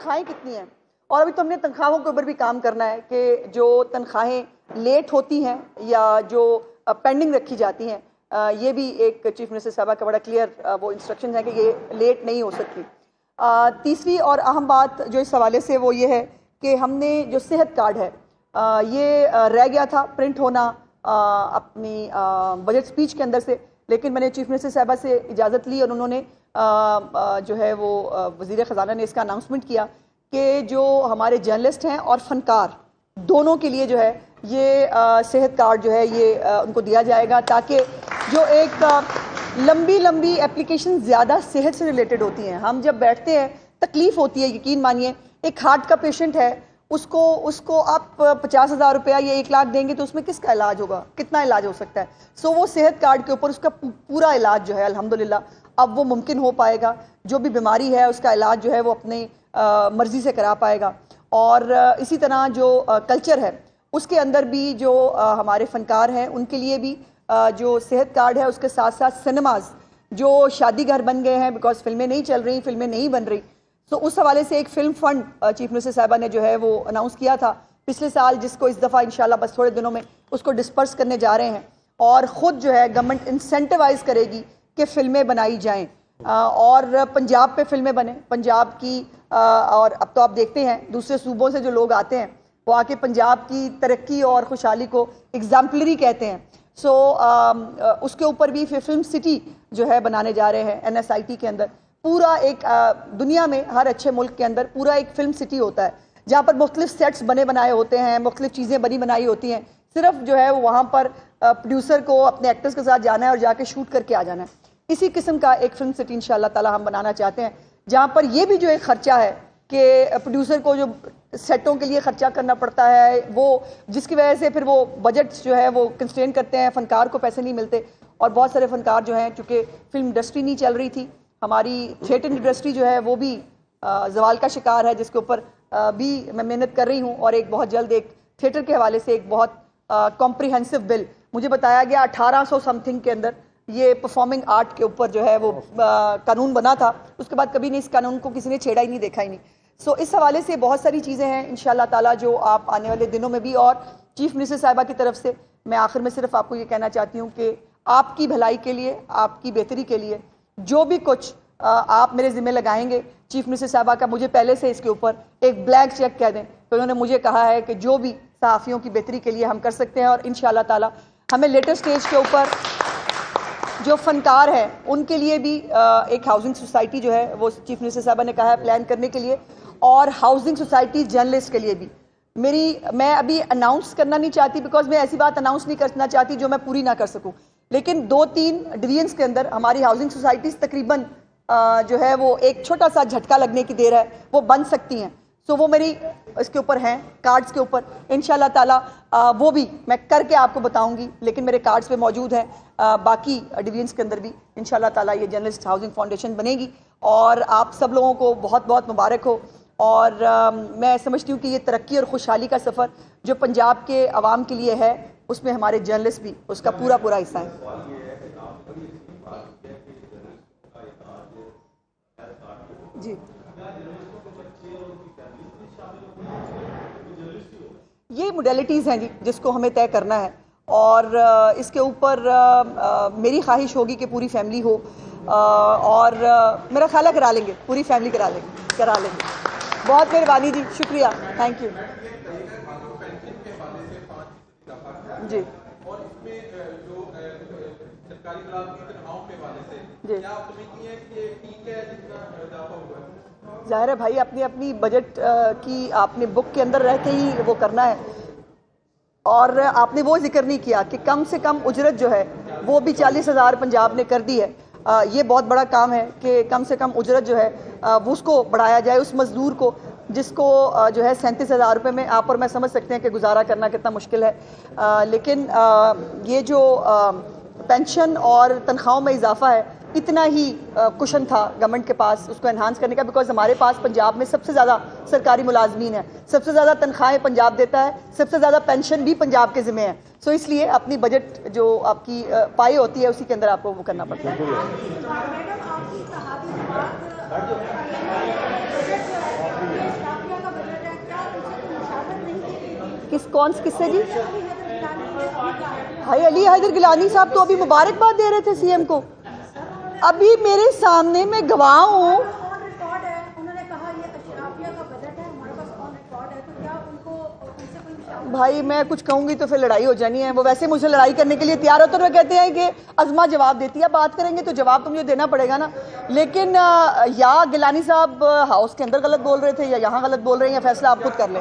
تنخواہیں کتنی ہیں. اور ابھی تو ہم نے تنخواہوں کے اوپر بھی کام کرنا ہے کہ جو تنخواہیں لیٹ ہوتی ہیں یا جو پینڈنگ رکھی جاتی ہیں, یہ بھی ایک چیف منسٹر صاحبہ کا بڑا کلیئر وہ انسٹرکشن ہے کہ یہ لیٹ نہیں ہو سکتی. تیسری اور اہم بات جو اس حوالے سے وہ یہ ہے کہ ہم نے جو صحت کارڈ ہے یہ رہ گیا تھا پرنٹ ہونا اپنی بجٹ سپیچ کے اندر سے, لیکن میں نے چیف منسٹر صاحبہ سے اجازت لی اور انہوں نے جو ہے وہ وزیر خزانہ نے اس کا اناؤنسمنٹ کیا کہ جو ہمارے جرنلسٹ ہیں اور فنکار دونوں کے لیے جو ہے یہ صحت کارڈ جو ہے یہ ان کو دیا جائے گا, تاکہ جو ایک لمبی اپلیکیشن زیادہ صحت سے ریلیٹڈ ہوتی ہیں. ہم جب بیٹھتے ہیں تکلیف ہوتی ہے, یقین مانیے ایک ہارٹ کا پیشنٹ ہے اس کو آپ 50,000 روپیہ یا 1 لاکھ دیں گے تو اس میں کس کا علاج ہوگا, کتنا علاج ہو سکتا ہے. سو وہ صحت کارڈ کے اوپر اس کا پورا علاج جو ہے الحمدللہ اب وہ ممکن ہو پائے گا. جو بھی بیماری ہے اس کا علاج جو ہے وہ اپنی مرضی سے کرا پائے گا. اور اسی طرح جو کلچر ہے اس کے اندر بھی جو ہمارے فنکار ہیں ان کے لیے بھی جو صحت کارڈ ہے, اس کے ساتھ ساتھ سنیماز جو شادی گھر بن گئے ہیں بیکاز فلمیں نہیں چل رہی, فلمیں نہیں بن رہی, تو اس حوالے سے ایک فلم فنڈ چیف منسٹر صاحبہ نے جو ہے وہ اناؤنس کیا تھا پچھلے سال, جس کو اس دفعہ انشاءاللہ بس تھوڑے دنوں میں اس کو ڈسپرس کرنے جا رہے ہیں. اور خود جو ہے گورنمنٹ انسینٹیوائز کرے گی کہ فلمیں بنائی جائیں اور پنجاب پہ فلمیں بنیں, پنجاب کی. اور اب تو آپ دیکھتے ہیں دوسرے صوبوں سے جو لوگ آتے ہیں وہ آ کے پنجاب کی ترقی اور خوشحالی کو ایگزامپلری کہتے ہیں. سو اس کے اوپر بھی فلم سٹی جو ہے بنانے جا رہے ہیں NSIT کے اندر. پورا ایک دنیا میں ہر اچھے ملک کے اندر پورا ایک فلم سٹی ہوتا ہے جہاں پر مختلف سیٹس بنے بنائے ہوتے ہیں, مختلف چیزیں بنی بنائی ہوتی ہیں. صرف جو ہے وہاں پر پروڈیوسر کو اپنے ایکٹرز کے ساتھ جانا ہے اور جا کے شوٹ کر کے آ جانا ہے. اسی قسم کا ایک فلم سٹی انشاءاللہ تعالی ہم بنانا چاہتے ہیں جہاں پر یہ بھی جو ایک خرچہ ہے کہ پروڈیوسر کو جو سیٹوں کے لیے خرچہ کرنا پڑتا ہے وہ جس کی وجہ سے پھر وہ بجٹ جو ہے وہ کنسٹرین کرتے ہیں, فنکار کو پیسے نہیں ملتے. اور بہت سارے فنکار جو ہیں چونکہ فلم انڈسٹری نہیں چل رہی تھی, ہماری تھیٹر انڈسٹری جو ہے وہ بھی زوال کا شکار ہے, جس کے اوپر بھی میں محنت کر رہی ہوں. اور ایک بہت جلد ایک تھیٹر کے حوالے سے ایک بہت کمپریہنسو بل مجھے بتایا گیا 1800 سم تھنگ کے اندر یہ پرفارمنگ آرٹ کے اوپر جو ہے وہ قانون بنا تھا. اس کے بعد کبھی نہیں اس قانون کو کسی نے چھیڑا ہی نہیں, دیکھا ہی نہیں. سو اس حوالے سے بہت ساری چیزیں ہیں انشاءاللہ تعالیٰ جو آپ آنے والے دنوں میں بھی. اور چیف منسٹر صاحبہ کی طرف سے میں آخر میں صرف آپ کو یہ کہنا چاہتی ہوں کہ آپ کی بھلائی کے لیے, آپ کی بہتری کے لیے جو بھی کچھ آپ میرے ذمہ لگائیں گے, چیف منسٹر صاحبہ کا مجھے پہلے سے اس کے اوپر ایک بلینک چیک کہہ دیں. تو انہوں نے مجھے کہا ہے کہ جو بھی صحافیوں کی بہتری کے لیے ہم کر سکتے ہیں, اور انشاءاللہ تعالیٰ ہمیں لیٹر سٹیج کے اوپر جو فنکار ہیں ان کے لیے بھی ایک ہاؤسنگ سوسائٹی جو ہے وہ چیف منسٹر صاحبہ نے کہا ہے پلان کرنے کے لیے, اور ہاؤسنگ سوسائٹی جرنلسٹ کے لیے بھی. میں ابھی اناؤنس کرنا نہیں چاہتی بیکاز میں ایسی بات اناؤنس نہیں کرنا چاہتی جو میں پوری نہ کر سکوں, لیکن 2-3 ڈویژنس کے اندر ہماری ہاؤسنگ سوسائٹیز تقریباً جو ہے وہ ایک چھوٹا سا جھٹکا لگنے کی دیر ہے وہ بن سکتی ہیں. سو وہ میری اس کے اوپر ہیں کارڈز کے اوپر, انشاءاللہ تعالیٰ وہ بھی میں کر کے آپ کو بتاؤں گی, لیکن میرے کارڈز پہ موجود ہیں. باقی ڈویژنس کے اندر بھی انشاءاللہ تعالیٰ یہ جرنلسٹ ہاؤسنگ فاؤنڈیشن بنے گی, اور آپ سب لوگوں کو بہت بہت مبارک ہو. اور میں سمجھتی ہوں کہ یہ ترقی اور خوشحالی کا سفر جو پنجاب کے عوام کے لیے ہے اس میں ہمارے جرنلسٹ بھی اس کا پورا حصہ ہیں. جی یہ موڈیلٹیز ہیں جی جس کو ہمیں طے کرنا ہے, اور اس کے اوپر میری خواہش ہوگی کہ پوری فیملی ہو, اور میرا خیال ہے کرا لیں گے, پوری فیملی کرا لیں گے. بہت مہربانی جی, شکریہ, تھینک یو. جی جی ظاہر ہے بھائی اپنی بجٹ کی آپ نے بک کے اندر رہ کے ہی وہ کرنا ہے, اور آپ نے وہ ذکر نہیں کیا کہ کم سے کم اجرت جو ہے وہ بھی 40,000 پنجاب نے کر دی ہے. یہ بہت بڑا کام ہے کہ کم سے کم اجرت جو ہے وہ اس کو بڑھایا جائے, اس مزدور کو جس کو جو ہے 37,000 روپے میں آپ اور میں سمجھ سکتے ہیں کہ گزارا کرنا کتنا مشکل ہے. لیکن یہ جو پینشن اور تنخواہوں میں اضافہ ہے اتنا ہی کشن تھا گورنمنٹ کے پاس اس کو انہانس کرنے کا, بیکاز ہمارے پاس پنجاب میں سب سے زیادہ سرکاری ملازمین ہیں, سب سے زیادہ تنخواہیں پنجاب دیتا ہے, سب سے زیادہ پینشن بھی پنجاب کے ذمہ ہے. سو اس لیے اپنی بجٹ جو آپ کی پائی ہوتی ہے اسی کے اندر آپ کو وہ کرنا پڑتا ہے. کس سے جی؟ بھائی علی حیدر گیلانی صاحب تو ابھی مبارکباد دے رہے تھے سی ایم کو. ابھی میرے سامنے میں گواہ ہوں. بھائی میں کچھ کہوں گی تو پھر لڑائی ہو جانی ہے. وہ ویسے مجھے لڑائی کرنے کے لیے تیار ہوتے ہیں. وہ کہتے ہیں کہ عظما جواب دیتی ہے. بات کریں گے تو جواب تو مجھے دینا پڑے گا نا. لیکن یا گیلانی صاحب ہاؤس کے اندر غلط بول رہے تھے یا یہاں غلط بول رہے ہیں, یا فیصلہ آپ خود کر لیں.